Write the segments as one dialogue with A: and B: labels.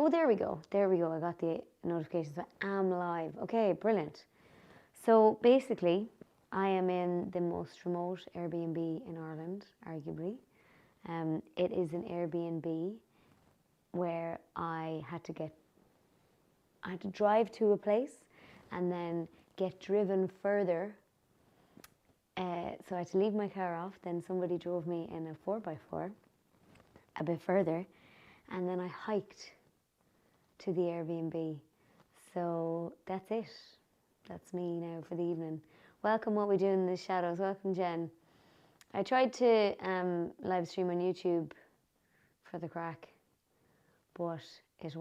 A: Oh, there we go. There we go. I got the notifications. I am live. Okay, brilliant. So basically, I am in the most remote Airbnb in Ireland, arguably. It is an Airbnb where I had to drive to a place and then get driven further. So I had to leave my car off. Then somebody drove me in a 4x4 a bit further, and then I hiked to the Airbnb. So that's it. That's me now for the evening. Welcome, What We Do in the Shadows. Welcome, Jen. I tried to live stream on YouTube for the crack, but it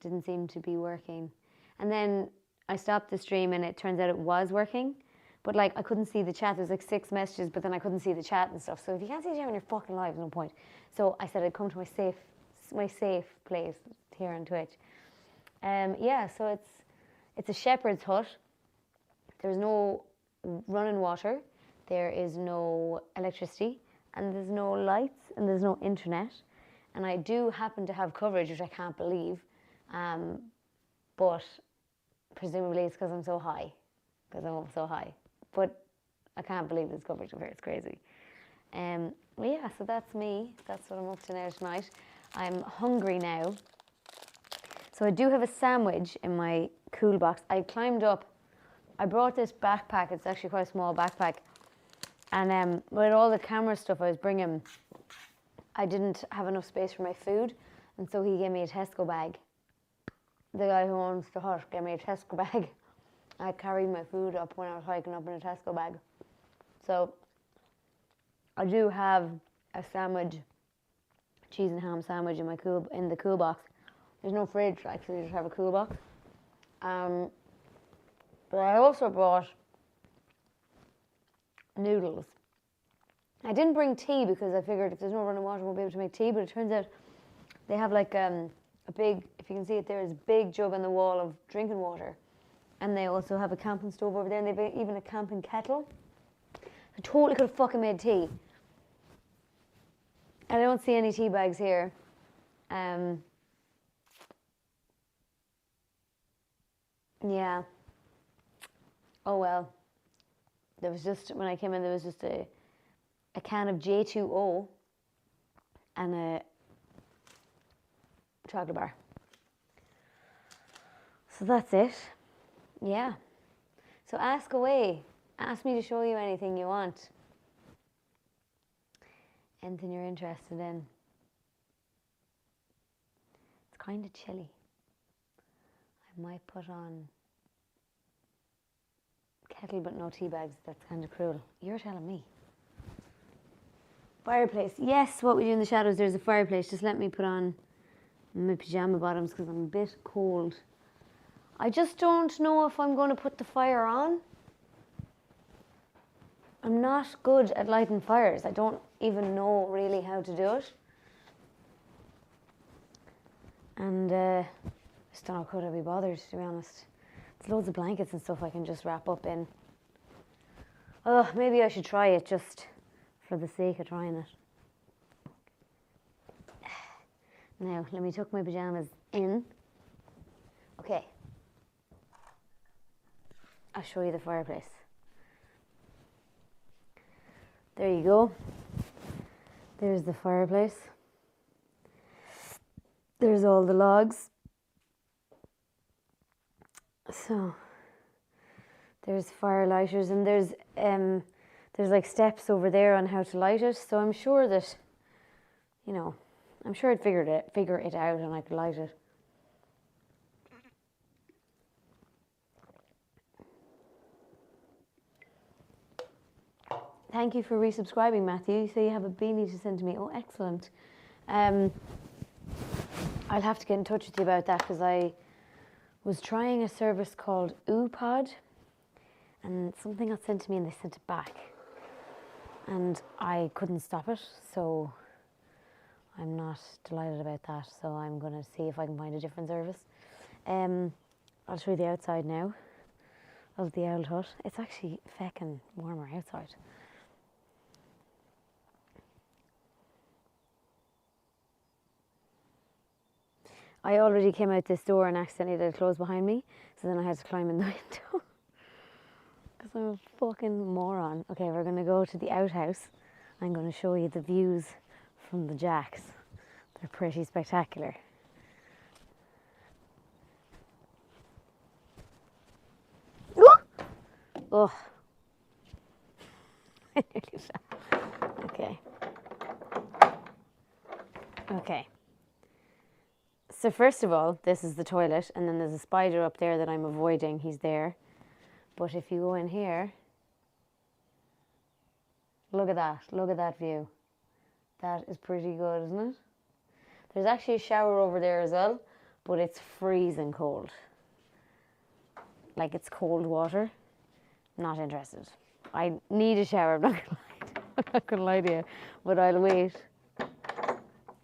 A: didn't seem to be working. And then I stopped the stream and it turns out it was working, but like I couldn't see the chat. There's like 6 messages, but then I couldn't see the chat and stuff. So if you can't see the chat when you're fucking live, there's no point. So I said I'd come to my safe place here on Twitch. So it's a shepherd's hut. There's no running water, there is no electricity, and there's no lights, and there's no internet. And I do happen to have coverage, which I can't believe, but presumably it's because I'm so high, But I can't believe there's coverage over here, it's crazy. So that's me. That's what I'm up to now tonight. I'm hungry now. So I do have a sandwich in my cool box. I climbed up. I brought this backpack. It's actually quite a small backpack. And with all the camera stuff I was bringing, I didn't have enough space for my food. And so he gave me a Tesco bag. The guy who owns the hut gave me a Tesco bag. I carried my food up when I was hiking up in a Tesco bag. So I do have a sandwich, cheese and ham sandwich in the cool box. There's no fridge, actually, I just have a cool box. But I also brought noodles. I didn't bring tea because I figured if there's no running water, I won't be able to make tea. But it turns out they have like a big, if you can see it there, is a big jug on the wall of drinking water. And they also have a camping stove over there, and they've even a camping kettle. I totally could have fucking made tea. I don't see any tea bags here. Yeah. Oh well. There was just, when I came in, there was just a can of J2O and a chocolate bar. So that's it. Yeah. So ask away. Ask me to show you anything you want. Anything you're interested in. It's kind of chilly. I might put on kettle but no tea bags. That's kind of cruel. You're telling me. Fireplace. Yes, What We Do in the Shadows. There's a fireplace. Just let me put on my pyjama bottoms because I'm a bit cold. I just don't know if I'm going to put the fire on. I'm not good at lighting fires. I don't even know really how to do it. And I just don't know, could I be bothered, to be honest. There's loads of blankets and stuff I can just wrap up in. Oh, maybe I should try it just for the sake of trying it. Now, let me tuck my pyjamas in. Okay. I'll show you the fireplace. There you go. There's the fireplace. There's all the logs. So there's fire lighters, and there's like steps over there on how to light it. So I'm sure that, I'm sure I'd figure it out and I could light it. Thank you for resubscribing, Matthew. You say you have a beanie to send to me. Oh, excellent. I'll have to get in touch with you about that because I was trying a service called UPod, and something got sent to me and they sent it back. And I couldn't stop it, so I'm not delighted about that. So I'm going to see if I can find a different service. I'll show you the outside now of the owl hut. It's actually feckin' warmer outside. I already came out this door and accidentally let it close behind me, so then I had to climb in the window. Because I'm a fucking moron. Okay, we're going to go to the outhouse. I'm going to show you the views from the jacks. They're pretty spectacular. Oh. Okay. Okay. So first of all, this is the toilet, and then there's a spider up there that I'm avoiding. He's there. But if you go in here, look at that. Look at that view. That is pretty good, isn't it? There's actually a shower over there as well, but it's freezing cold. Like, it's cold water. Not interested. I need a shower, I'm not gonna lie to you. But I'll wait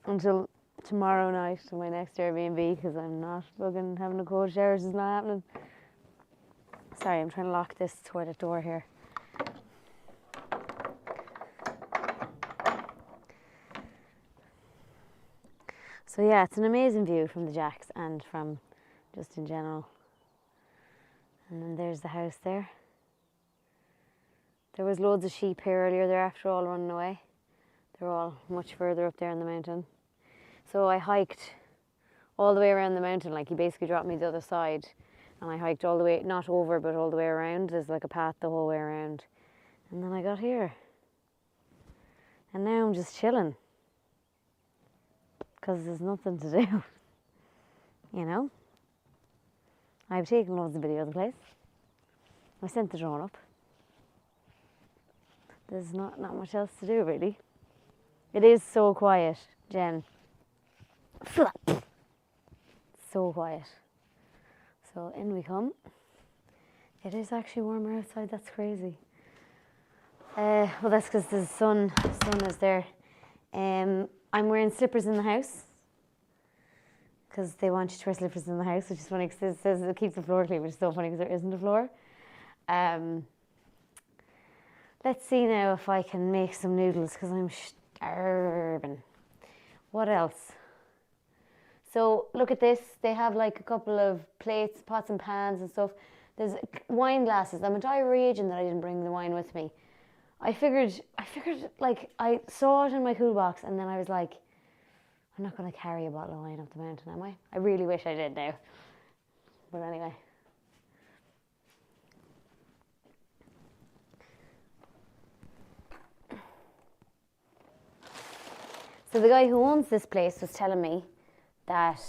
A: until tomorrow night to my next Airbnb, because I'm not fucking having a cold shower. This is not happening. Sorry, I'm trying to lock this toilet door here. So yeah, it's an amazing view from the jacks and from just in general. And then there's the house there. There was loads of sheep here earlier. They're after all running away. They're all much further up there in the mountain. So I hiked all the way around the mountain. Like, he basically dropped me the other side. And I hiked all the way, not over, but all the way around. There's like a path the whole way around. And then I got here. And now I'm just chilling. Because there's nothing to do. You know? I've taken loads of videos of the place. I sent the drone up. There's not much else to do, really. It is so quiet, Jen. Flap. So quiet. So in we come. It is actually warmer outside. That's crazy. Well, that's because the sun is there. I'm wearing slippers in the house because they want you to wear slippers in the house, which is funny because it says it keeps the floor clean, which is so funny because there isn't a floor. Let's see now if I can make some noodles because I'm starving. What else? So look at this. They have like a couple of plates, pots and pans and stuff. There's wine glasses. I'm a diarrhean that I didn't bring the wine with me. I figured like I saw it in my cool box and then I was like, I'm not going to carry a bottle of wine up the mountain, am I? I really wish I did now. But anyway. So the guy who owns this place was telling me that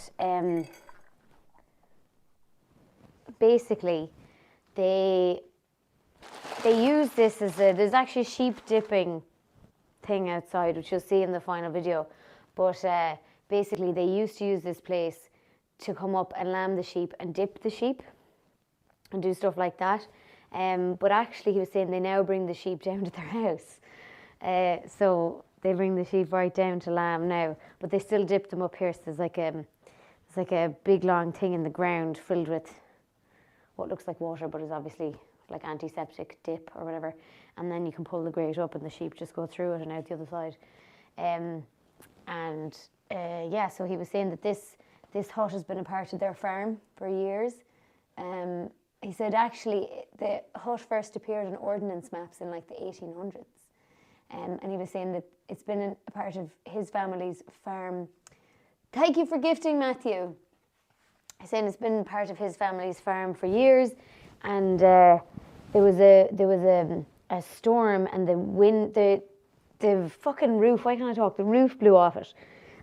A: basically they use this as there's actually a sheep dipping thing outside, which you'll see in the final video. But basically they used to use this place to come up and lamb the sheep and dip the sheep and do stuff like that. But actually he was saying they now bring the sheep down to their house. So they bring the sheep right down to lamb now, but they still dip them up here. So there's like a big long thing in the ground filled with what looks like water, but is obviously like antiseptic dip or whatever. And then you can pull the grate up and the sheep just go through it and out the other side. Yeah, so he was saying that this hut has been a part of their farm for years. He said actually the hut first appeared in ordnance maps in like the 1800s. And he was saying that it's been a part of his family's farm. Thank you for gifting, Matthew. He's saying it's been part of his family's farm for years, and there was a storm, and the wind, the fucking roof. Why can't I talk? The roof blew off it,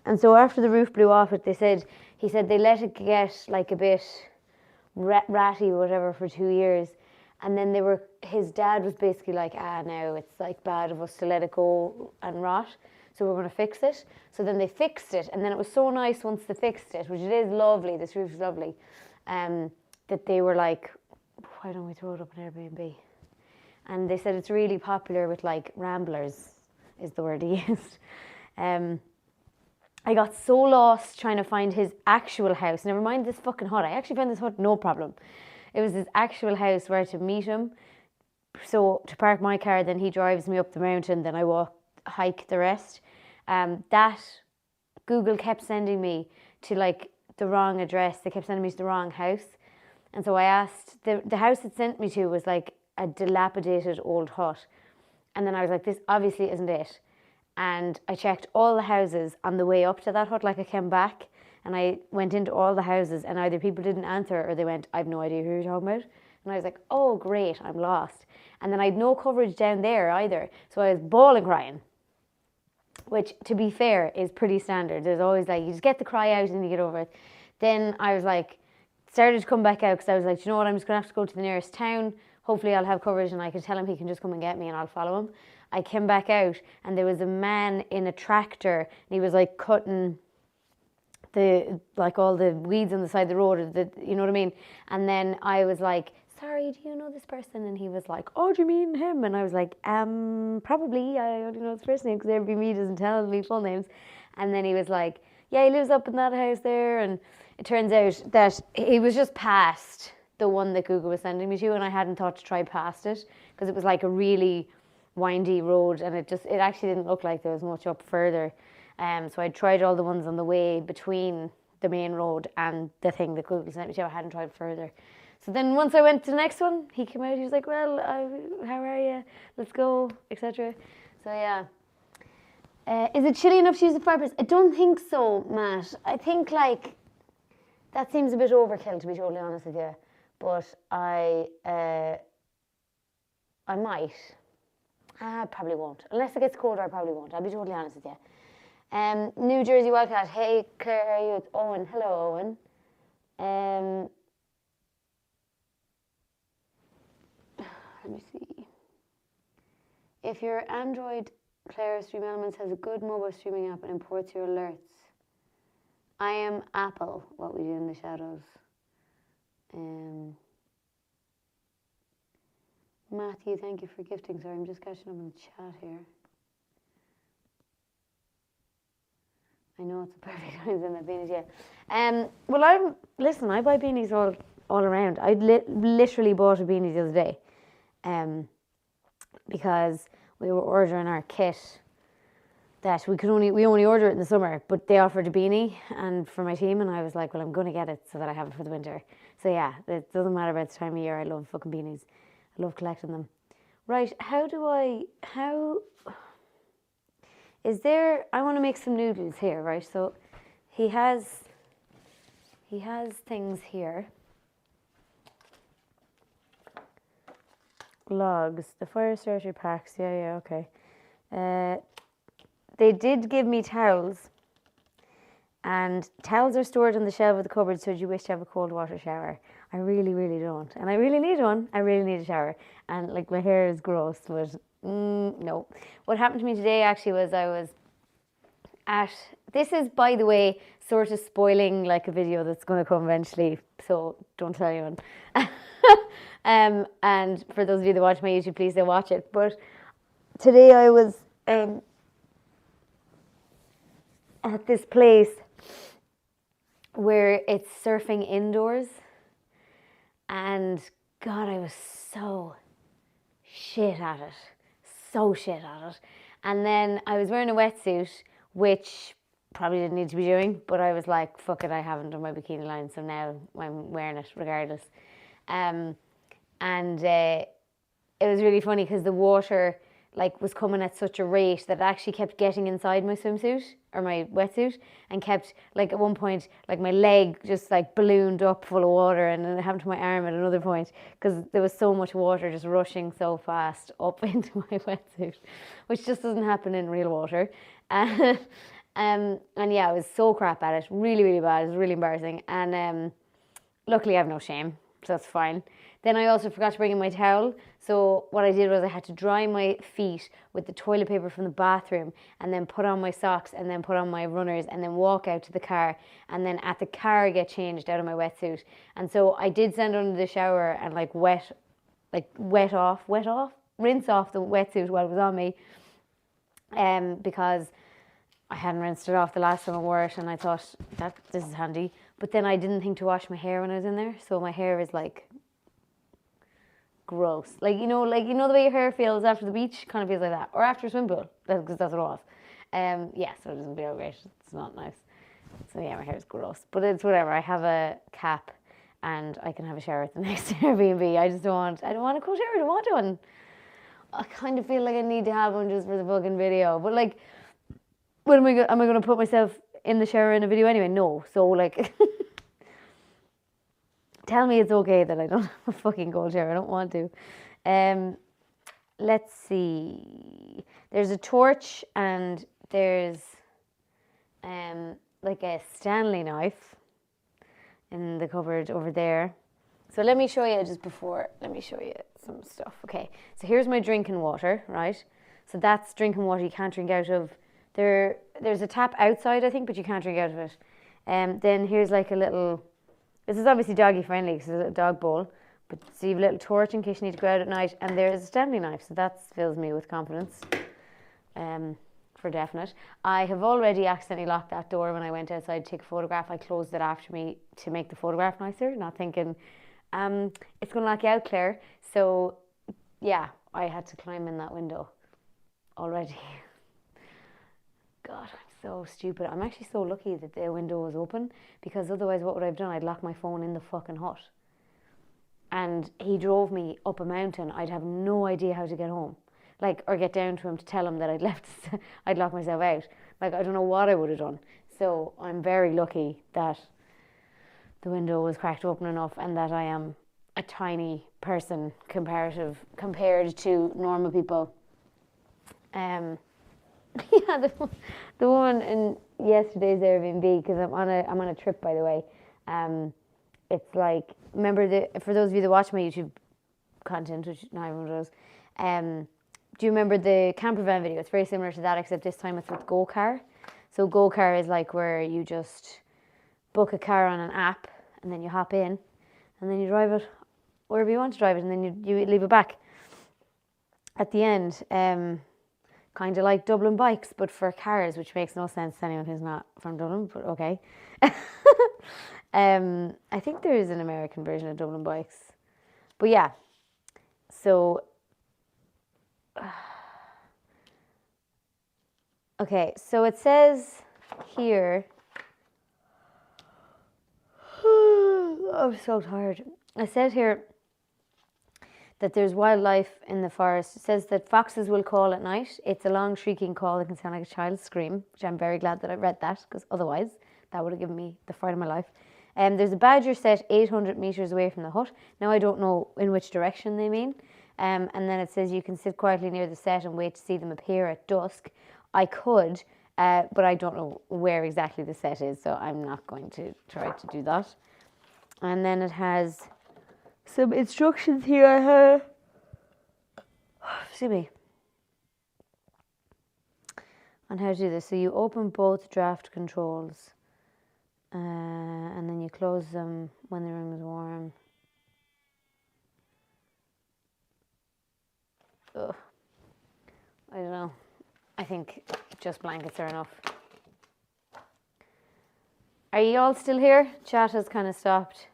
A: and so after the roof blew off it, he said they let it get like a bit ratty or whatever for 2 years. And then his dad was basically like, now it's like bad of us to let it go and rot. So we're going to fix it. So then they fixed it. And then it was so nice once they fixed it, which it is lovely. This roof is lovely. That they were like, why don't we throw it up on Airbnb? And they said it's really popular with like ramblers, is the word he used. I got so lost trying to find his actual house. Never mind this fucking hut. I actually found this hut no problem. It was his actual house where to meet him. So to park my car, then he drives me up the mountain, then I hike the rest. That Google kept sending me to like the wrong address. They kept sending me to the wrong house. And so I asked, the house it sent me to was like a dilapidated old hut. And then I was like, this obviously isn't it. And I checked all the houses on the way up to that hut. Like I came back and I went into all the houses and either people didn't answer or they went, I have no idea who you're talking about. And I was like, oh, great, I'm lost. And then I had no coverage down there either. So I was bawling crying, which, to be fair, is pretty standard. There's always like, you just get the cry out and you get over it. Then I was like, started to come back out because I was like, you know what, I'm just going to have to go to the nearest town. Hopefully I'll have coverage and I can tell him he can just come and get me and I'll follow him. I came back out and there was a man in a tractor and he was like cutting all the weeds on the side of the road, you know what I mean? And then I was like, sorry, do you know this person? And he was like, oh, do you mean him? And I was like, probably, I only know his first name because Airbnb doesn't tell me full names. And then he was like, yeah, he lives up in that house there. And it turns out that he was just past the one that Google was sending me to, and I hadn't thought to try past it because it was like a really windy road and it actually didn't look like there was much up further. So I tried all the ones on the way between the main road and the thing that Google sent me to. I hadn't tried further. So then once I went to the next one, he came out, he was like, well, how are you? Let's go, etc. So yeah. Is it chilly enough to use the fireplace? I don't think so, Matt. I think like, that seems a bit overkill to be totally honest with you. But I might. I probably won't. Unless it gets colder, I probably won't. I'll be totally honest with you. New Jersey Wildcat. Hey, Clare, how are you? It's Owen. Hello, Owen. Let me see. If your Android Clare Stream Elements has a good mobile streaming app and imports your alerts. I am Apple, what we do in the shadows. Matthew, thank you for gifting. Sorry, I'm just catching up on the chat here. I know it's a perfect time in that beanies, yeah. Well, I buy beanies all around. I literally bought a beanie the other day, because we were ordering our kit that we only order it in the summer, but they offered a beanie and for my team, and I was like, well, I'm going to get it so that I have it for the winter. So yeah, it doesn't matter about the time of year. I love fucking beanies. I love collecting them. Right, I want to make some noodles here, right? So he has things here. Logs, the fire starter packs, yeah, okay. They did give me towels, and towels are stored on the shelf of the cupboard should you wish to have a cold water shower. I really, really don't, and I really need one. I really need a shower, and like my hair is gross, but no. What happened to me today actually was I was this is, by the way, sort of spoiling like a video that's going to come eventually, so don't tell anyone. And for those of you that watch my YouTube, please don't watch it. But today I was at this place where it's surfing indoors, and God, I was so shit at it. And then I was wearing a wetsuit, which probably didn't need to be doing, but I was like, fuck it, I haven't done my bikini line, so now I'm wearing it regardless. And it was really funny because the water was coming at such a rate that it actually kept getting inside my swimsuit or my wetsuit, and kept at one point my leg just ballooned up full of water, and then it happened to my arm at another point because there was so much water just rushing so fast up into my wetsuit, which just doesn't happen in real water. And yeah, I was so crap at it, really, really bad. It was really embarrassing, and luckily I have no shame, so that's fine. Then I also forgot to bring in my towel, so what I did was I had to dry my feet with the toilet paper from the bathroom, and then put on my socks, and then put on my runners, and then walk out to the car, and then at the car get changed out of my wetsuit. And so I did stand under the shower and rinse off the wetsuit while it was on me, because I hadn't rinsed it off the last time I wore it, and I thought that this is handy. But then I didn't think to wash my hair when I was in there, so my hair is gross. You know the way your hair feels after the beach, kind of feels like that, or after a swim pool, because that's what it was. Yeah, so it doesn't feel great. It's not nice. So yeah, my hair is gross, but it's whatever. I have a cap, and I can have a shower at the next Airbnb. I don't want a cool shower. I don't want one. I kind of feel like I need to have one just for the fucking video. But like, what am I going to put myself in the shower in a video anyway? No. So like, tell me it's okay that I don't have a fucking cold shower. I don't want to. Let's see. There's a torch and there's like a Stanley knife in the cupboard over there. So let me show you let me show you some stuff. Okay, so here's my drinking water, right? So that's drinking water you can't drink out of. There's a tap outside, I think, but you can't drink out of it. Then here's like a little, this is obviously doggy friendly because it's a dog bowl, but so you have a little torch in case you need to go out at night, and there's a Stanley knife, so that fills me with confidence. For definite. I have already accidentally locked that door when I went outside to take a photograph. I closed it after me to make the photograph nicer, not thinking, it's going to lock you out, Claire. So, yeah, I had to climb in that window already. God, I'm so stupid. I'm actually so lucky that the window was open, because otherwise what would I have done? I'd lock my phone in the fucking hut. And he drove me up a mountain. I'd have no idea how to get home. Like, or get down to him to tell him that I'd locked myself out. Like, I don't know what I would have done. So I'm very lucky that the window was cracked open enough and that I am a tiny person compared to normal people. Yeah, the one in yesterday's Airbnb, because I'm on a trip, by the way. It's like, remember for those of you that watch my YouTube content, which not everyone does, do you remember the camper van video? It's very similar to that, except this time it's with GoCar. So GoCar is like where you just book a car on an app, and then you hop in, and then you drive it wherever you want to drive it, and then you leave it back at the end. Kind of like Dublin Bikes, but for cars, which makes no sense to anyone who's not from Dublin, but okay. I think there is an American version of Dublin Bikes. But yeah, so... Okay, so it says here... I'm so tired. I said here that there's wildlife in the forest. It says that foxes will call at night. It's a long shrieking call that can sound like a child's scream, which I'm very glad that I read that, because otherwise that would have given me the fright of my life. There's a badger set 800 metres away from the hut. Now I don't know in which direction they mean. And then it says you can sit quietly near the set and wait to see them appear at dusk. I could, but I don't know where exactly the set is, so I'm not going to try to do that. And then it has some instructions here. Excuse me. On how to do this. So you open both draft controls, and then you close them when the room is warm. Ugh. I don't know. I think just blankets are enough. Are you all still here? Chat has kind of stopped.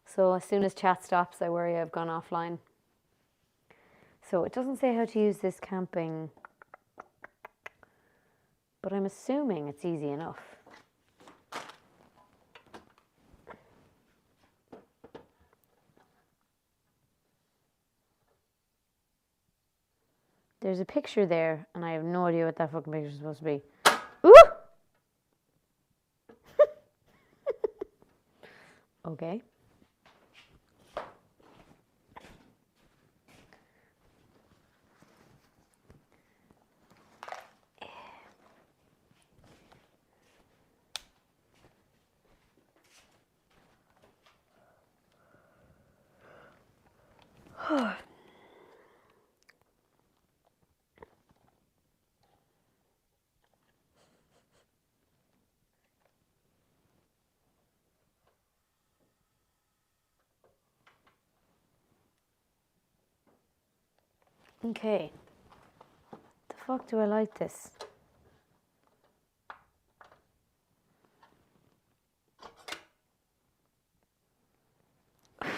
A: So as soon as chat stops, I worry I've gone offline. So it doesn't say how to use this camping, but I'm assuming it's easy enough. There's a picture there, and I have no idea what that fucking picture is supposed to be. Ooh! Okay. Okay. The fuck do I like this? Smells.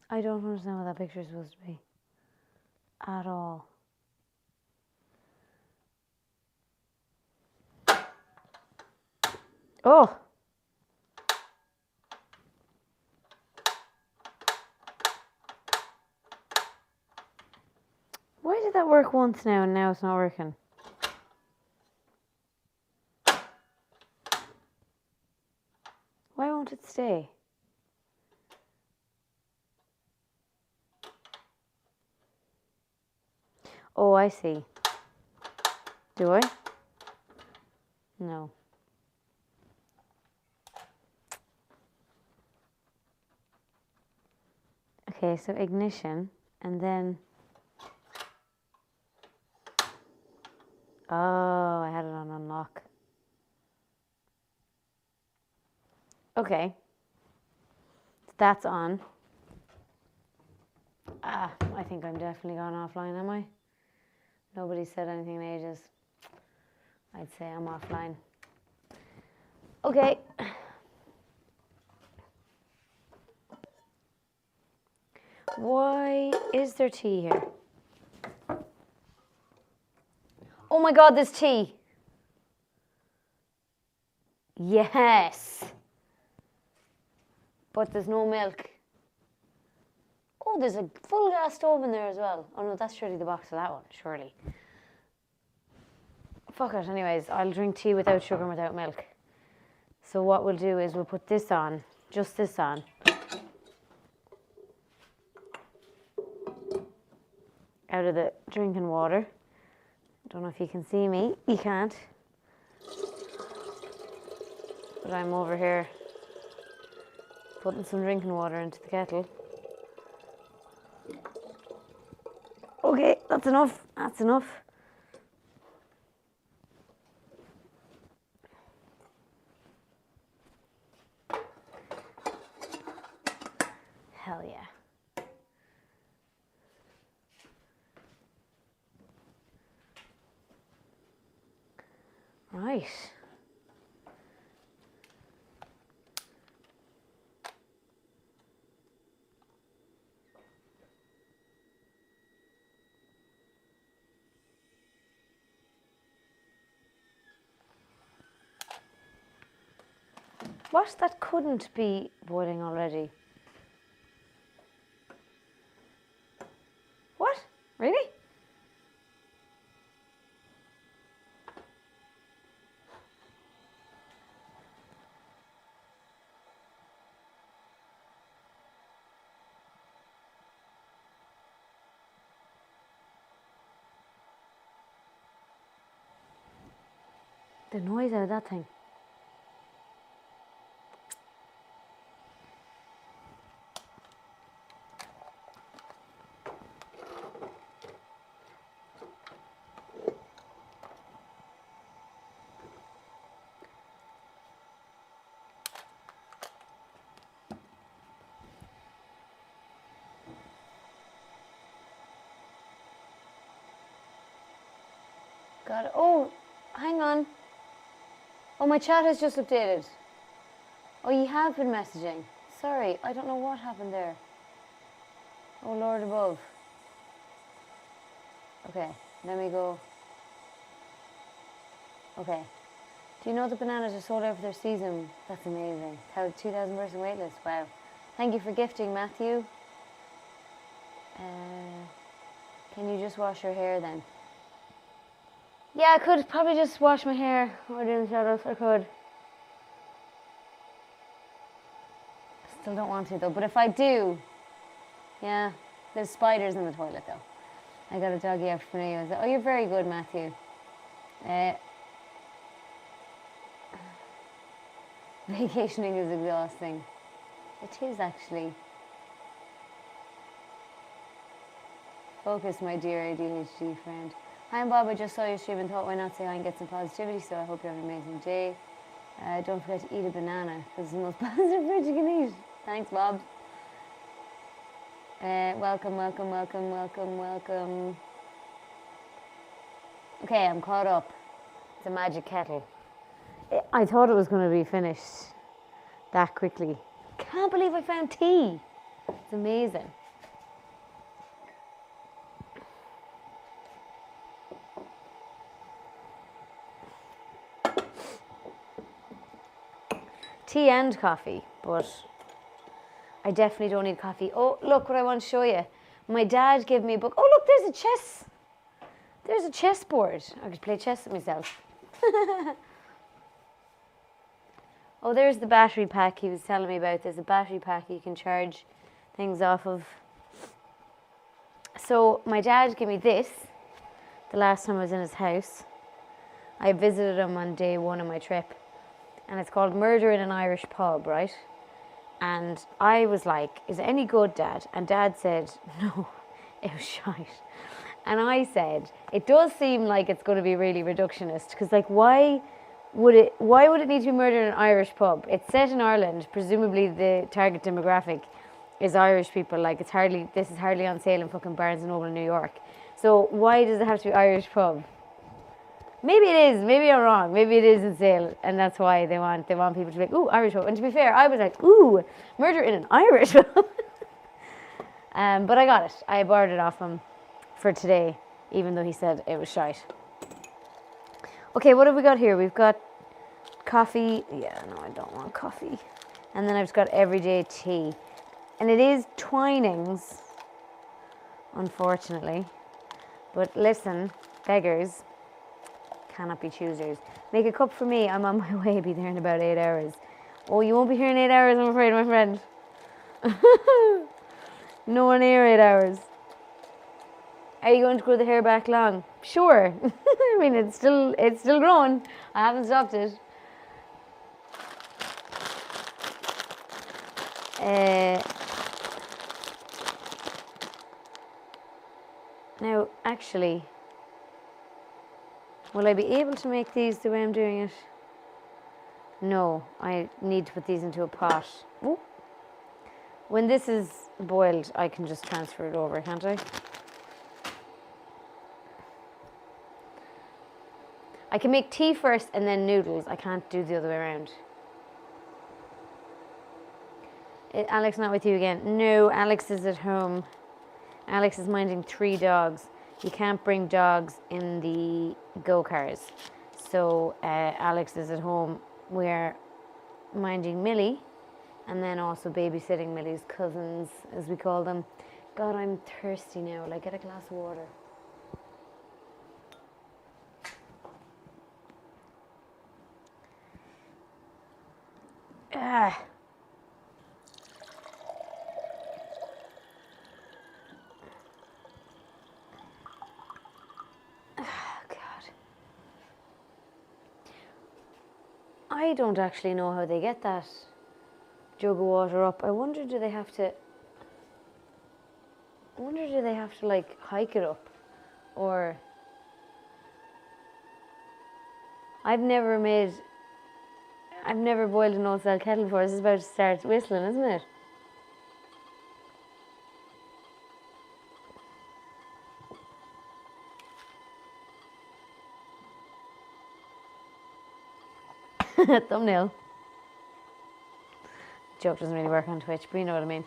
A: I don't understand what that picture is supposed to be. at all. Oh! Why did that work once now and now it's not working? Why won't it stay? Oh, I see. Do I? No. Okay, so ignition, and then... Oh, I had it on unlock. Okay. That's on. Ah, I think I'm definitely gone offline, am I? Nobody said anything in ages. I'd say I'm offline. Okay. Why is there tea here? Oh my God, there's tea. Yes. But there's no milk. Oh, there's a full gas stove in there as well. Oh no, that's surely the box of that one, surely. Fuck it, anyways, I'll drink tea without sugar and without milk. So what we'll do is we'll put this on, just this on. Out of the drinking water. Don't know if you can see me. You can't. But I'm over here putting some drinking water into the kettle. Okay, that's enough. That's enough. Hell yeah. Right. What? That couldn't be boiling already. What? Really? The noise out of that thing. Got it. Oh, hang on. Oh, my chat has just updated. Oh, you have been messaging. Sorry, I don't know what happened there. Oh, Lord above. Okay, let me go. Okay. Do you know the bananas are sold out for their season? That's amazing. 2,000 person waitlist. Wow. Thank you for gifting, Matthew. Can you just wash your hair then? Yeah, I could probably just wash my hair or do the shadows. I could. Still don't want to though. But if I do, yeah, there's spiders in the toilet though. I got a doggy out for you. Oh, you're very good, Matthew. Vacationing is exhausting. It is actually. Focus, my dear ADHD friend. Hi, I'm Bob. I just saw your stream and thought, why not say hi and get some positivity? So I hope you have an amazing day. Don't forget to eat a banana because it's the most positive fruit you can eat. Thanks, Bob. Welcome, welcome, welcome, welcome, welcome. Okay, I'm caught up. It's a magic kettle. I thought it was going to be finished that quickly. Can't believe I found tea. It's amazing. tea and coffee, but I definitely don't need coffee. Oh, look what I want to show you. My dad gave me a book. Oh, look, there's a chessboard. I could play chess with myself. Oh, there's the battery pack he was telling me about. There's a battery pack you can charge things off of. So my dad gave me this the last time I was in his house. I visited him on day 1 of my trip. And it's called Murder in an Irish Pub, right? And I was like, is it any good, Dad? And Dad said, no, it was shite. And I said, it does seem like it's going to be really reductionist. Because, like, why would it need to be murder in an Irish pub? It's set in Ireland. Presumably the target demographic is Irish people. Like, this is hardly on sale in fucking Barnes & Noble in New York. So why does it have to be Irish pub? Maybe it is. Maybe I'm wrong. Maybe it is in sale, and that's why they want people to be like, ooh, Irish pub. And to be fair, I was like, ooh, murder in an Irish pub. But I got it. I borrowed it off him for today, even though he said it was shite. Okay, what have we got here? We've got coffee. Yeah, no, I don't want coffee. And then I've just got everyday tea. And it is Twinings, unfortunately. But listen, beggars cannot be choosers. Make a cup for me. I'm on my way. Be there in about 8 hours. Oh, you won't be here in 8 hours, I'm afraid, my friend. No one here 8 hours. Are you going to grow the hair back long? Sure. I mean, it's still growing. I haven't stopped it. Now, actually, will I be able to make these the way I'm doing it? No, I need to put these into a pot. Ooh. When this is boiled, I can just transfer it over, can't I? I can make tea first and then noodles. I can't do the other way around. Alex not with you again? No, Alex is at home. Alex is minding 3 dogs. You can't bring dogs in the go-cars. So Alex is at home. We're minding Millie and then also babysitting Millie's cousins, as we call them. God, I'm thirsty now. Like, get a glass of water. Ah. I don't actually know how they get that jug of water up. I wonder do they have to like hike it up, or I've never boiled an old style kettle before. This is about to start whistling, isn't it? Thumbnail. Joke doesn't really work on Twitch, but you know what I mean.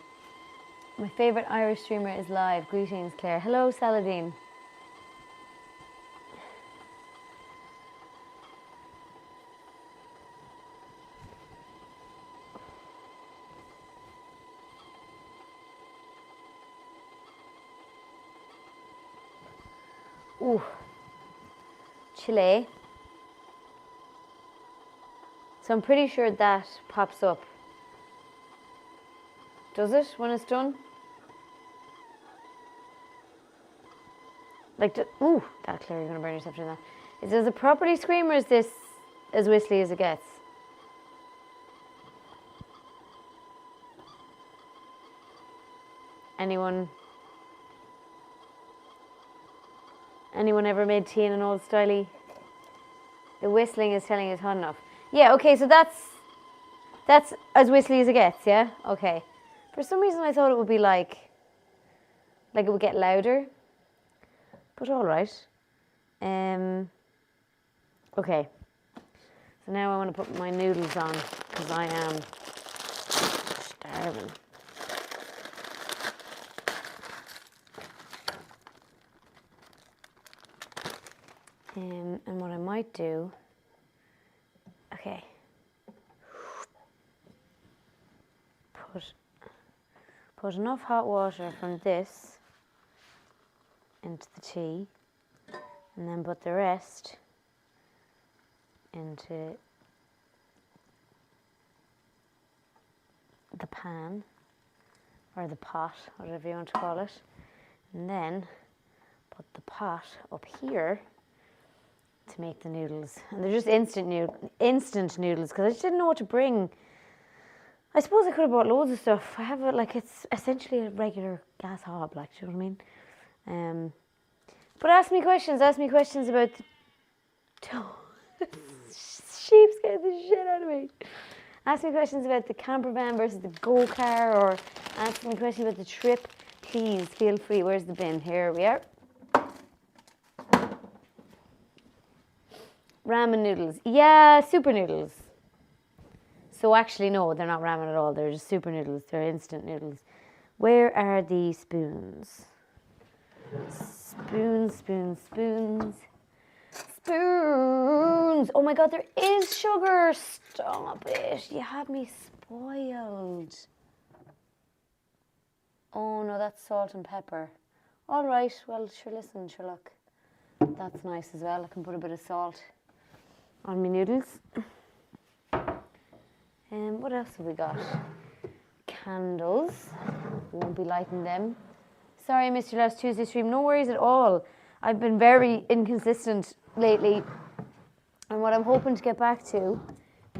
A: My favourite Irish streamer is live. Greetings, Clare. Hello, Saladin. Ooh. Chile. So I'm pretty sure that pops up. Does it when it's done? Like, ooh, that Claire, you're going to burn yourself doing that. Does it properly scream, or is this as whistly as it gets? Anyone ever made tea in an old stylie? The whistling is telling it's hot enough. Yeah, okay, so that's as whistly as it gets, yeah? Okay. For some reason I thought it would be like it would get louder. But all right. Okay. So now I want to put my noodles on because I am starving. And what I might do, okay. put enough hot water from this into the tea, and then put the rest into the pan, or the pot, whatever you want to call it, and then put the pot up here to make the noodles. And they're just instant noodles, because I just didn't know what to bring. I suppose I could have bought loads of stuff. I have it like it's essentially a regular gas hob, like, do you know what I mean? But ask me questions about the sheep scared the shit out of me. Ask me questions about the camper van versus the go-car, or ask me questions about the trip. Please feel free. Where's the bin? Here we are. Ramen noodles. Yeah, super noodles. So actually, no, they're not ramen at all. They're just super noodles. They're instant noodles. Where are the spoons? Spoons. Oh my God, there is sugar. Stop it. You have me spoiled. Oh no, that's salt and pepper. All right, well, sure, listen, Sherlock. That's nice as well. I can put a bit of salt on my noodles. What else have we got? Candles. Won't be lighting them. Sorry I missed your last Tuesday stream. No worries at all. I've been very inconsistent lately. And what I'm hoping to get back to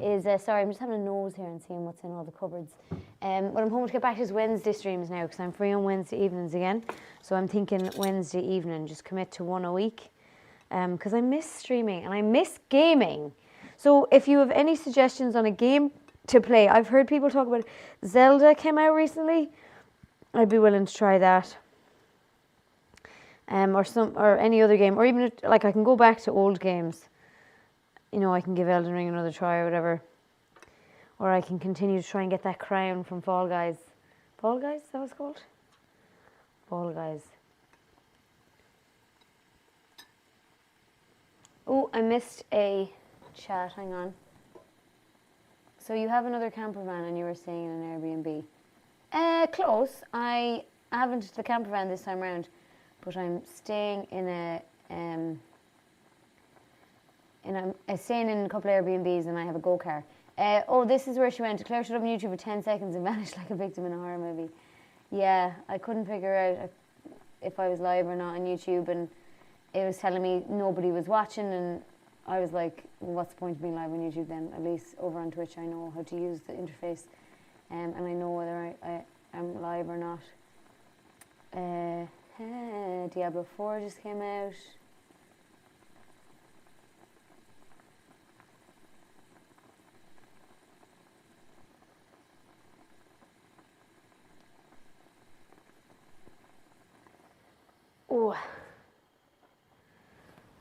A: is, sorry, I'm just having a nose here and seeing what's in all the cupboards. What I'm hoping to get back to is Wednesday streams now, because I'm free on Wednesday evenings again. So I'm thinking Wednesday evening, just commit to one a week. Because I miss streaming and I miss gaming. So if you have any suggestions on a game to play, I've heard people talk about Zelda came out recently. I'd be willing to try that. Or any other game, or even like I can go back to old games. You know, I can give Elden Ring another try or whatever. Or I can continue to try and get that crown from Fall Guys. Fall Guys, is that what it's called? Fall Guys. Oh, I missed a chat, hang on. So you have another camper van and you were staying in an Airbnb. Close. I haven't the camper van this time around, but I'm staying in I'm staying in a couple of Airbnbs and I have a go-car. Oh, this is where she went. Claire showed up on YouTube for 10 seconds and vanished like a victim in a horror movie. Yeah, I couldn't figure out if I was live or not on YouTube, and it was telling me nobody was watching, and I was like, well, what's the point of being live on YouTube then? At least over on Twitch I know how to use the interface, and I know whether I am live or not. Diablo 4 just came out. Oh.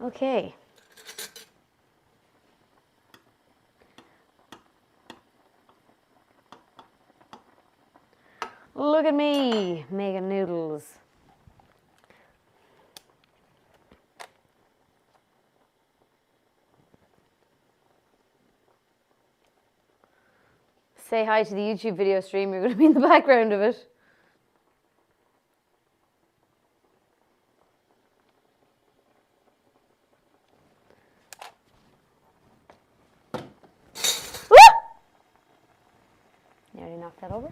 A: Okay. Look at me making noodles. Say hi to the YouTube video stream. You're going to be in the background of it. Nearly knocked that over.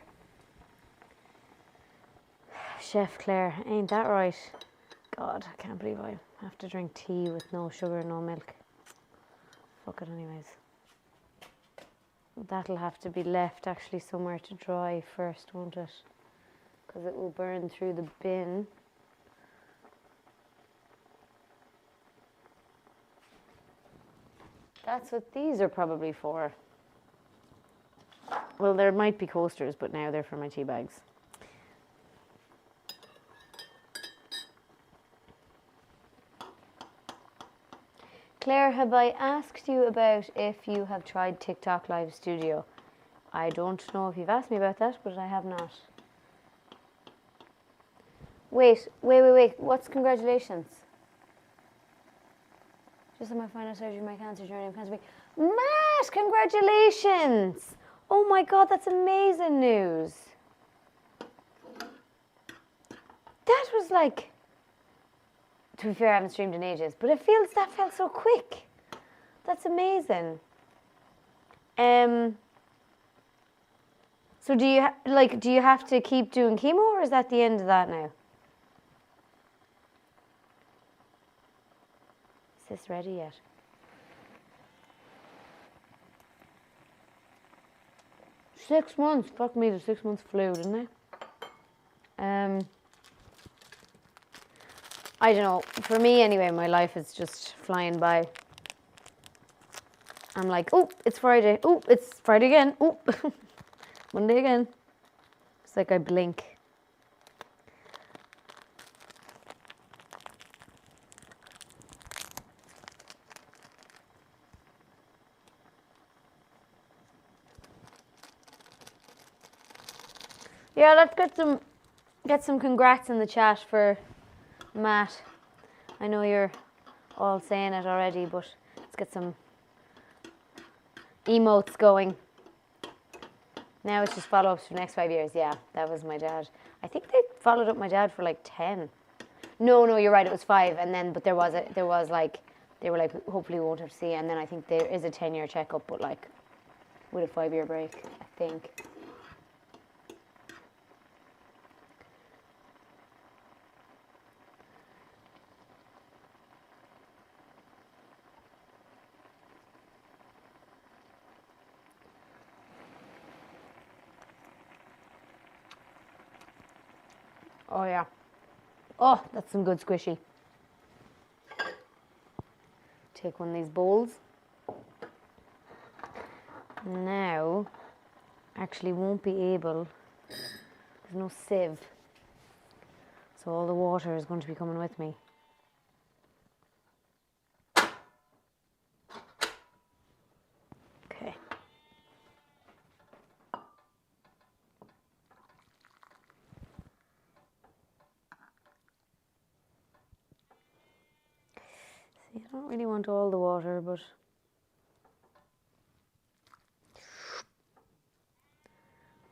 A: Chef Clare, ain't that right? God, I can't believe I have to drink tea with no sugar, no milk. Fuck it anyways. That'll have to be left actually somewhere to dry first, won't it? Because it will burn through the bin. That's what these are probably for. Well, there might be coasters, but now they're for my tea bags. Claire, have I asked you about if you have tried TikTok Live Studio? I don't know if you've asked me about that, but I have not. Wait. What's congratulations? Just on my final surgery, my cancer journey, I'm cancer free. Matt, congratulations! Oh my God, that's amazing news. was like, to be fair, I haven't streamed in ages, but that felt so quick. That's amazing. So do you have to keep doing chemo, or is that the end of that now? Is this ready yet? Six months. Fuck me, the 6 months flew, didn't it? I don't know. For me, anyway, my life is just flying by. I'm like, oh, it's Friday. Oh, it's Friday again. Oh, Monday again. It's like I blink. Yeah, let's get some congrats in the chat for Matt. I know you're all saying it already, but let's get some emotes going. Now it's just follow-ups for the next 5 years. Yeah, that was my dad. I think they followed up my dad for like 10. No, you're right. It was 5, and then but they were like, hopefully we won't have to see. And then I think there is a 10-year checkup, but like with a 5-year break, I think. Oh yeah. Oh, that's some good squishy. Take one of these bowls. Now, actually won't be able, there's no sieve. So all the water is going to be coming with me. Okay. See, I don't really want all the water, but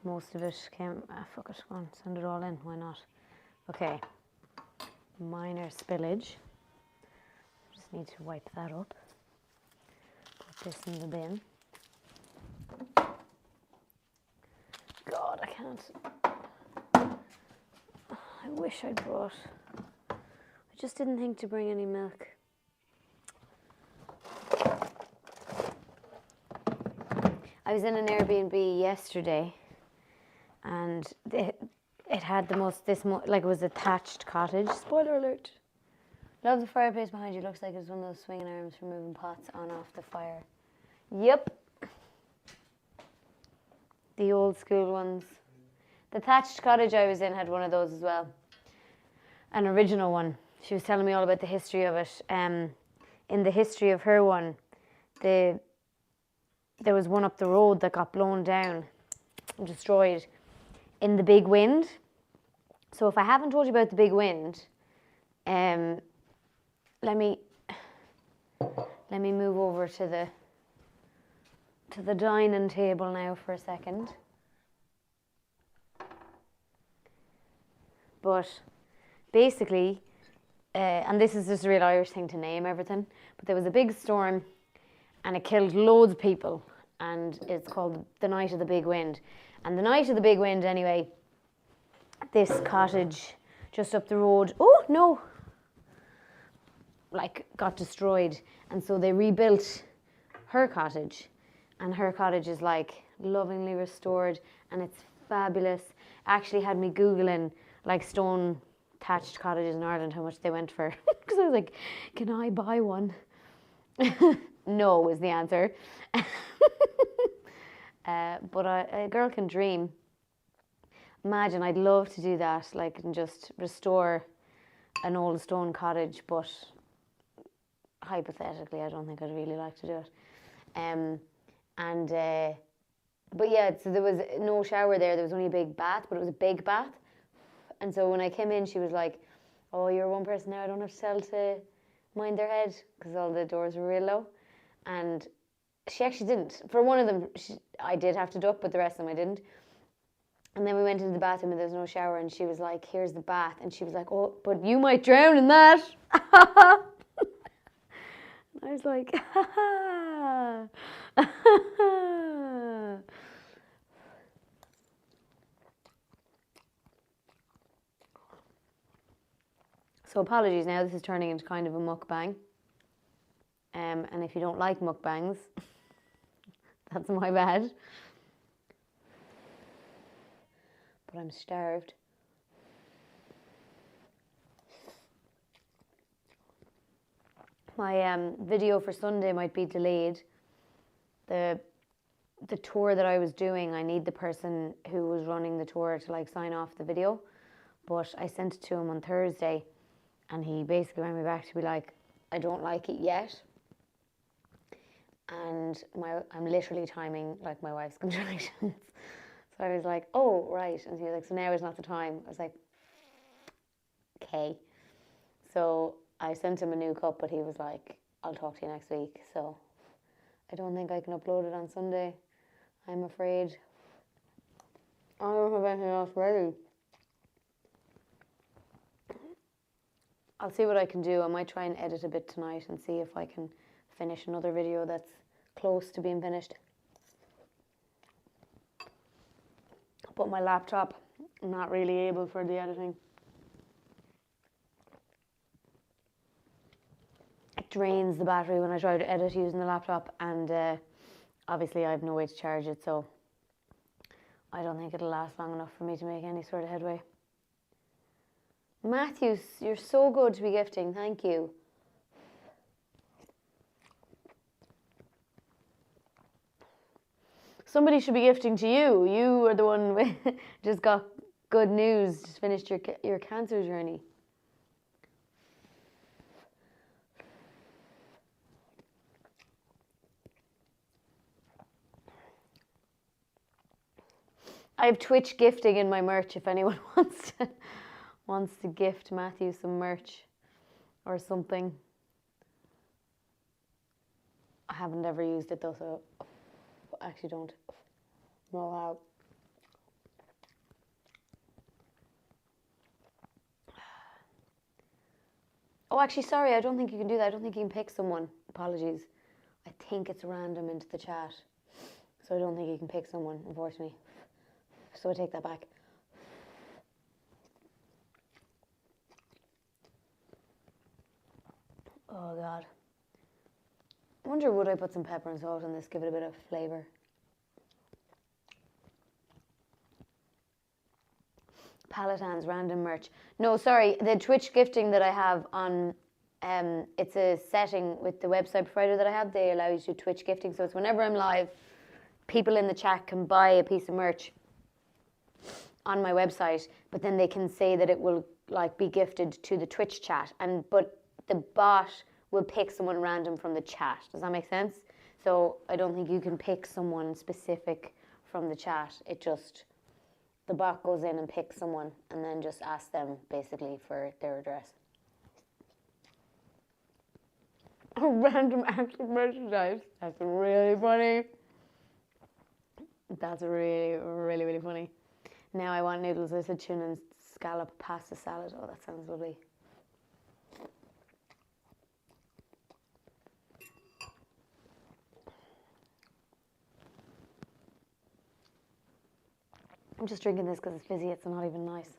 A: most of it came, fuck it, go on, send it all in, why not? Okay, minor spillage. Just need to wipe that up. Put this in the bin. God, I can't. I wish I'd brought, I just didn't think to bring any milk. I was in an Airbnb yesterday, and it had like it was a thatched cottage. Spoiler alert. Love the fireplace behind you. Looks like it's one of those swinging arms for moving pots on off the fire. Yep. The old school ones. The thatched cottage I was in had one of those as well. An original one. She was telling me all about the history of it. In the history of her one, there was one up the road that got blown down and destroyed in the big wind. So if I haven't told you about the big wind, let me move over to the dining table now for a second. But basically, and this is just a real Irish thing to name everything, but there was a big storm and it killed loads of people, and it's called the Night of the Big Wind. And the night of the big wind, anyway, this cottage just up the road, oh no, like got destroyed. And so they rebuilt her cottage, and her cottage is like lovingly restored and it's fabulous. Actually had me Googling like stone thatched cottages in Ireland, how much they went for. Because I was like, can I buy one? No is the answer. But a girl can dream. Imagine, I'd love to do that, like, and just restore an old stone cottage, but hypothetically, I don't think I'd really like to do it. But yeah, so there was no shower there. There was only a big bath, but it was a big bath. And so when I came in, she was like, oh, you're one person now, I don't have to tell to mind their head, because all the doors were real low. And she actually didn't. For one of them, I did have to duck, but the rest of them I didn't. And then we went into the bathroom and there was no shower, and she was like, here's the bath. And she was like, oh, but you might drown in that. I was like, So apologies now, this is turning into kind of a mukbang. And if you don't like mukbangs, that's my bad. But I'm starved. My video for Sunday might be delayed. The tour that I was doing, I need the person who was running the tour to like sign off the video. But I sent it to him on Thursday, and he basically rang me back to be like, I don't like it yet. And I'm literally timing like my wife's contractions. So I was like, oh, right. And he was like, so now is not the time. I was like, okay. So I sent him a new cup, but he was like, I'll talk to you next week. So I don't think I can upload it on Sunday, I'm afraid. I don't have anything else ready. I'll see what I can do. I might try and edit a bit tonight and see if I can finish another video that's close to being finished. But my laptop, I'm not really able for the editing. It drains the battery when I try to edit using the laptop, and obviously I have no way to charge it, so I don't think it'll last long enough for me to make any sort of headway. Matthew, you're so good to be gifting. Thank you. Somebody should be gifting to you. You are the one with just got good news. Just finished your cancer journey. I have Twitch gifting in my merch if anyone wants to gift Matthew some merch or something. I haven't ever used it though, so I actually don't know how. Oh, actually, sorry, I don't think you can do that. I don't think you can pick someone. Apologies. I think it's random into the chat. So I don't think you can pick someone, unfortunately. So I take that back. Oh, God. I wonder, would I put some pepper and salt on this, give it a bit of flavour? Palette hands, random merch. No, sorry, the Twitch gifting that I have on, it's a setting with the website provider that I have. They allow you to do Twitch gifting. So it's whenever I'm live, people in the chat can buy a piece of merch on my website, but then they can say that it will like be gifted to the Twitch chat, but the bot will pick someone random from the chat. Does that make sense? So I don't think you can pick someone specific from the chat. It just, the bot goes in and picks someone and then just asks them basically for their address. Random active merchandise. That's really funny. That's really, really, really funny. Now I want noodles. I said tuna and scallop pasta salad. Oh, that sounds lovely. I'm just drinking this because it's fizzy. It's not even nice.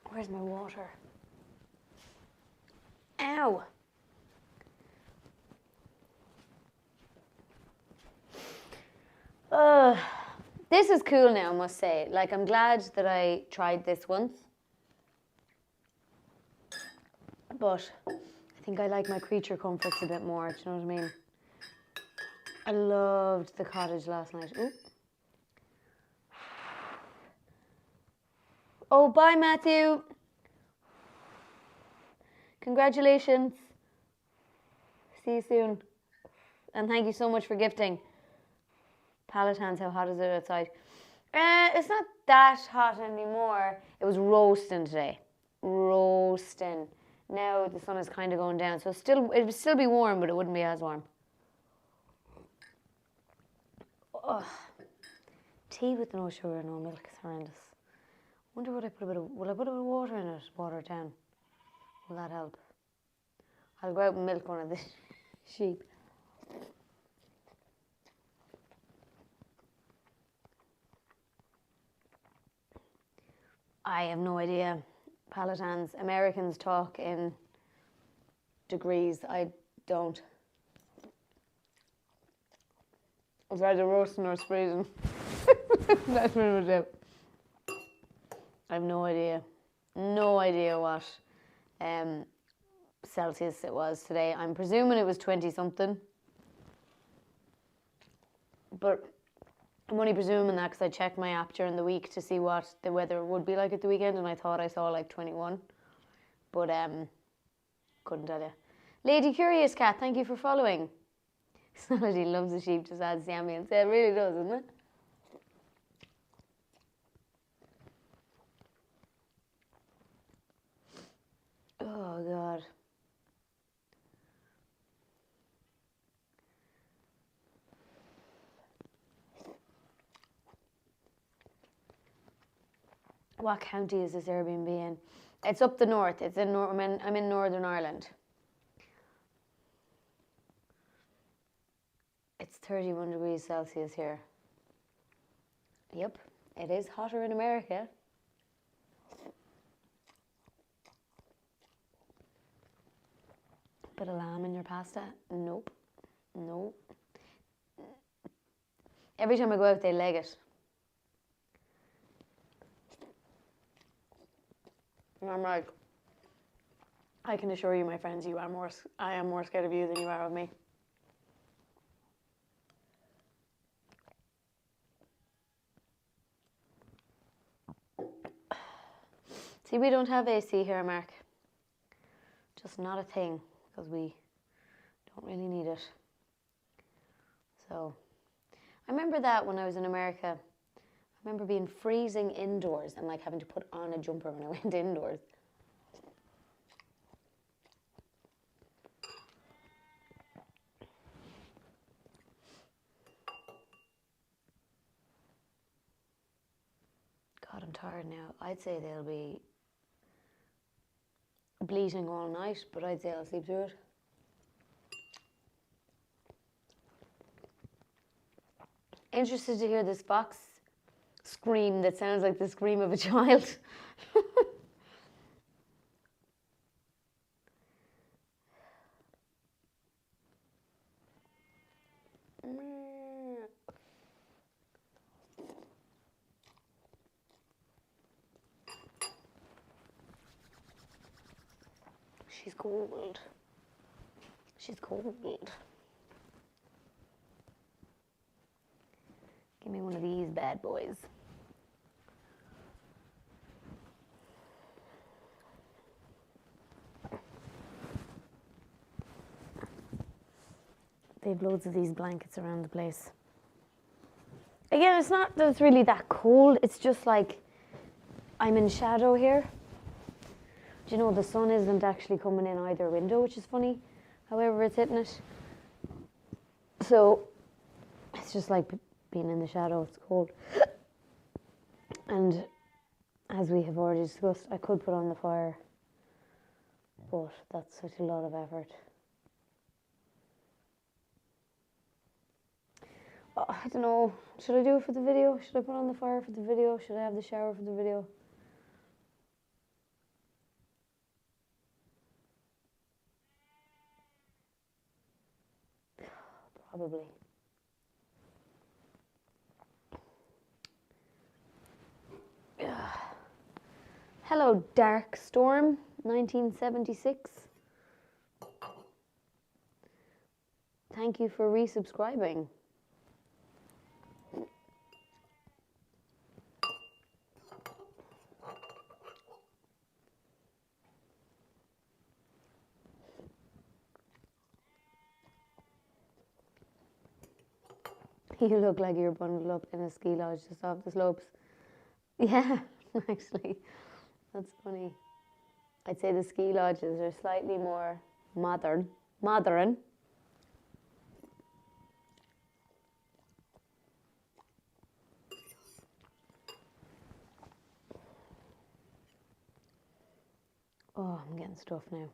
A: Where's my water? Ow! This is cool now, I must say. Like, I'm glad that I tried this once. But I think I like my creature comforts a bit more, do you know what I mean? I loved the cottage last night. Ooh. Oh, bye, Matthew. Congratulations. See you soon. And thank you so much for gifting. Palette hands, how hot is it outside? It's not that hot anymore. It was roasting today. Roasting. Now the sun is kind of going down, so it would still be warm, but it wouldn't be as warm. Ugh. Tea with no sugar, no milk is horrendous. Wonder would I put a bit of, will I put a bit of water in it, water it down? Will that help? I'll go out and milk one of the sheep. I have no idea. Palatines. Americans talk in degrees. I don't. It's either roasting or freezing. That's pretty much it. I have no idea. No idea what Celsius it was today. I'm presuming it was 20 something. But I'm only presuming that because I checked my app during the week to see what the weather would be like at the weekend, and I thought I saw like 21. But couldn't tell you. Lady Curious Cat, thank you for following. Snolity loves the sheep, just adds the ambience. Yeah, it really does, doesn't it? Oh, God. What county is this Airbnb in? It's up the north. It's in I'm in Northern Ireland. It's 31 degrees Celsius here. Yep, it is hotter in America. Bit of lamb in your pasta? Nope. Nope. Every time I go out, they leg it. And I'm like, I can assure you, my friends, I am more scared of you than you are of me. See, we don't have AC here, Mark. Just not a thing, because we don't really need it. So, I remember that when I was in America. I remember being freezing indoors and like having to put on a jumper when I went indoors. God, I'm tired now. I'd say they'll be bleating all night, but I'd say I'll sleep through it. Interested to hear this fox scream that sounds like the scream of a child. She's cold. She's cold. Give me one of these bad boys. They've loads of these blankets around the place. Again, it's not that it's really that cold. It's just like I'm in shadow here. Do you know, the sun isn't actually coming in either window, which is funny, however it's hitting it. So it's just like being in the shadow, it's cold. And as we have already discussed, I could put on the fire, but that's such a lot of effort. Oh, I don't know, should I do it for the video? Should I put on the fire for the video? Should I have the shower for the video? Probably. Hello, Dark Storm, 1976. Thank you for resubscribing. You look like you're bundled up in a ski lodge just off the slopes. Yeah, actually, that's funny. I'd say the ski lodges are slightly more modern. Oh, I'm getting stuff now.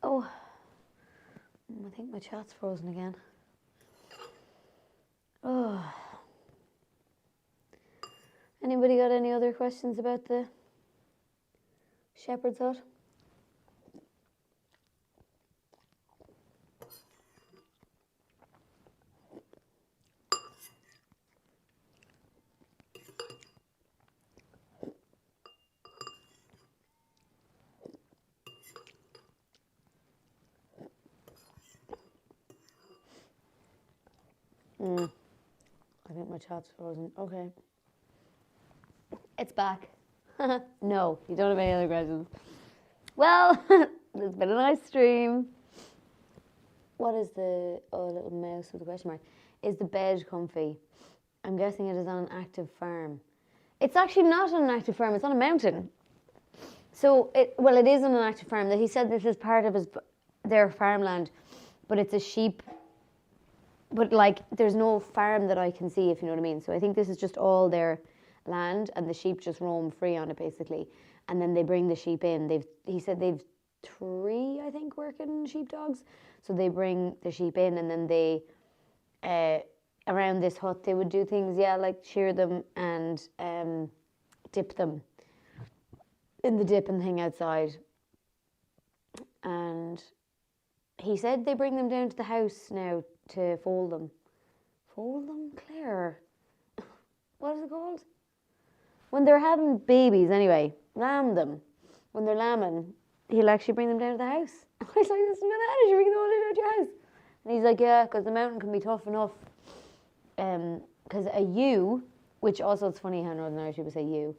A: Oh, I think my chat's frozen again. Oh. Anybody got any other questions about the shepherd's hut? I think my chat's frozen. Okay. It's back. No, you don't have any other questions. Well, it's been a nice stream. What is the little mouse with the question mark? Is the bed comfy? I'm guessing it is on an active farm. It's actually not on an active farm. It's on a mountain. So it is on an active farm. That he said this is part of their farmland, but it's a sheep. But like, there's no farm that I can see, if you know what I mean. So I think this is just all their land, and the sheep just roam free on it basically. And then they bring the sheep in. He said they've 3, I think, working sheepdogs. So they bring the sheep in, and then they around this hut they would do things, like shear them and dip them in the dipping thing outside. And he said they bring them down to the house now to fold them. Fold them, Clare? What is it called? When they're having babies, anyway, lamb them. When they're lambing, he'll actually bring them down to the house. I was like, this is bananas, you bring them all down to your house. And he's like, yeah, because the mountain can be tough enough. Because a ewe, which also it's funny how Northern Irish people say ewe,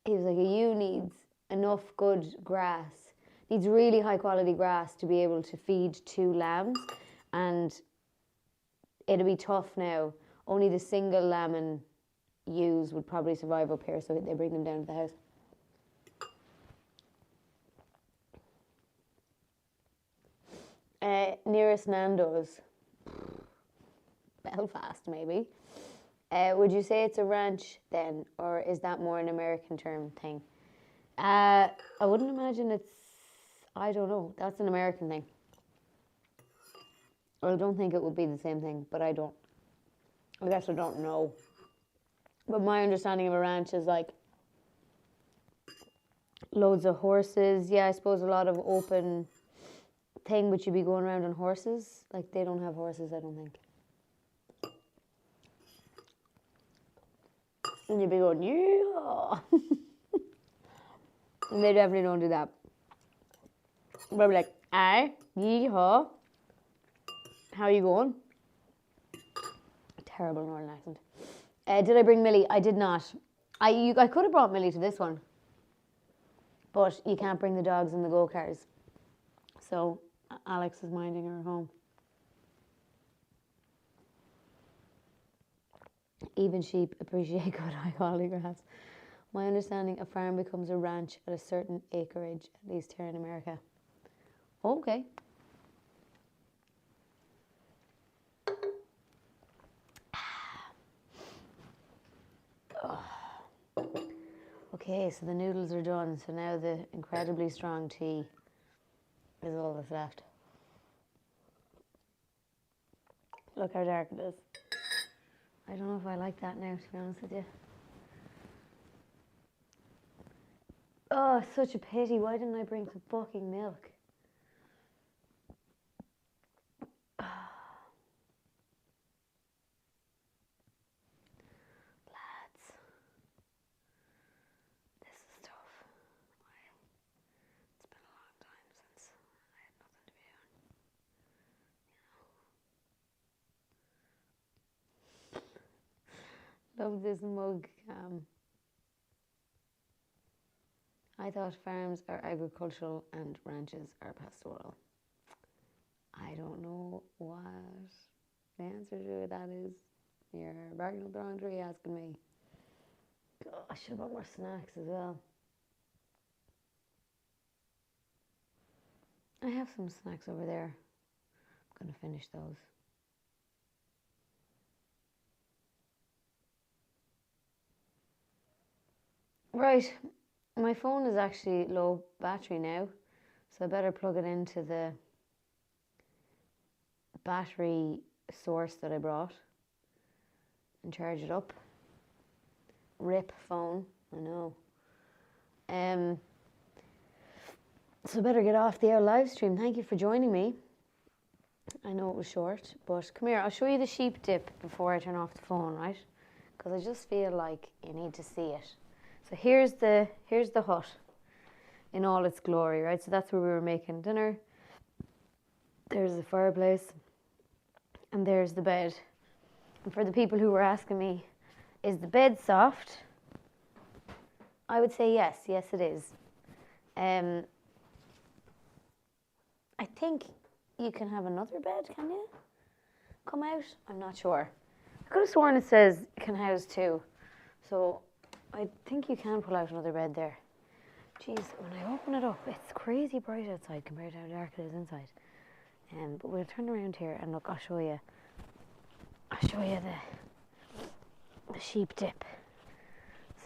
A: he was like, a ewe needs enough good grass, needs really high quality grass to be able to feed 2 lambs, and it'll be tough now. Only the single lambing ewes would probably survive up here, so they bring them down to the house. Nearest Nando's, Belfast maybe. Would you say it's a ranch then, or is that more an American term thing? I wouldn't imagine it's, I don't know, that's an American thing. I don't think it would be the same thing, but I guess I don't know. But my understanding of a ranch is like loads of horses. Yeah, I suppose a lot of open thing, but you'd be going around on horses. Like, they don't have horses, I don't think. And you'd be going, yeah. And they definitely don't do that. But I'd be like, aye, yeehaw. How are you going? Terrible northern accent. Did I bring Millie? I did not. I could have brought Millie to this one, but you can't bring the dogs in the go-cars. So Alex is minding her home. Even sheep appreciate good high quality grass. My understanding, a farm becomes a ranch at a certain acreage, at least here in America. Okay. Okay, so the noodles are done. So now the incredibly strong tea is all that's left. Look how dark it is. I don't know if I like that now, to be honest with you. Oh, such a pity. Why didn't I bring some fucking milk? Love this mug. I thought farms are agricultural and ranches are pastoral. I don't know what the answer to that is. You're barking up the wrong tree asking me. God, I should have bought more snacks as well. I have some snacks over there. I'm going to finish those. Right, my phone is actually low battery now, so I better plug it into the battery source that I brought and charge it up. Rip phone, I know. So I better get off the live stream. Thank you for joining me. I know it was short, but come here, I'll show you the sheep dip before I turn off the phone, right? Because I just feel like you need to see it. So here's the hut in all its glory, right? So that's where we were making dinner. There's the fireplace, and there's the bed. And for the people who were asking me, is the bed soft? I would say yes. Yes, it is. I think you can have another bed, can you? Come out? I'm not sure. I could have sworn it says you can house two. So I think you can pull out another bed there. Jeez, when I open it up, it's crazy bright outside compared to how dark it is inside. But we'll turn around here and look, I'll show you the sheep dip.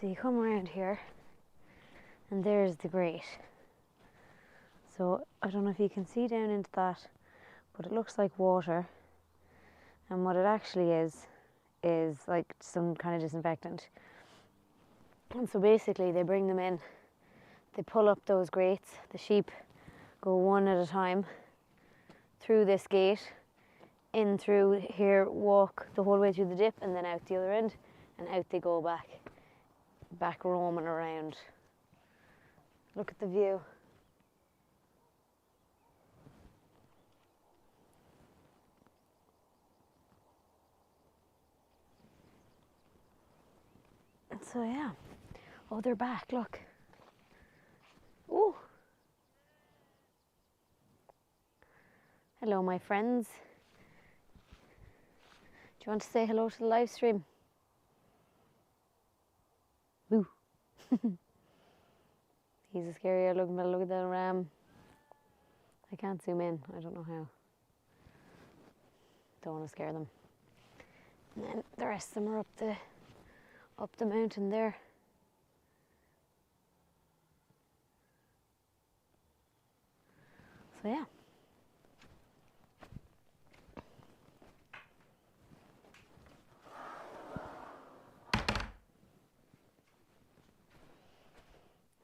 A: So you come around here and there's the grate. So I don't know if you can see down into that, but it looks like water. And what it actually is like some kind of disinfectant. And so basically they bring them in, they pull up those grates, the sheep go one at a time through this gate, in through here, walk the whole way through the dip and then out the other end, and out they go back roaming around. Look at the view. So yeah. Oh, they're back, look. Oh. Hello, my friends. Do you want to say hello to the live stream? Boo. He's a scary looking, but look at that ram. I can't zoom in, I don't know how. Don't want to scare them. And then the rest of them are up the mountain there. So yeah.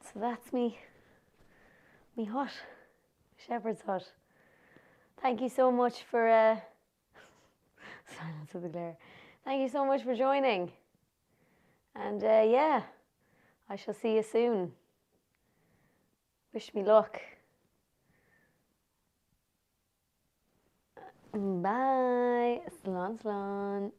A: So that's me hut, shepherd's hut. Thank you so much for silence of the glare. Thank you so much for joining. And yeah, I shall see you soon. Wish me luck. Bye. Slán, slán.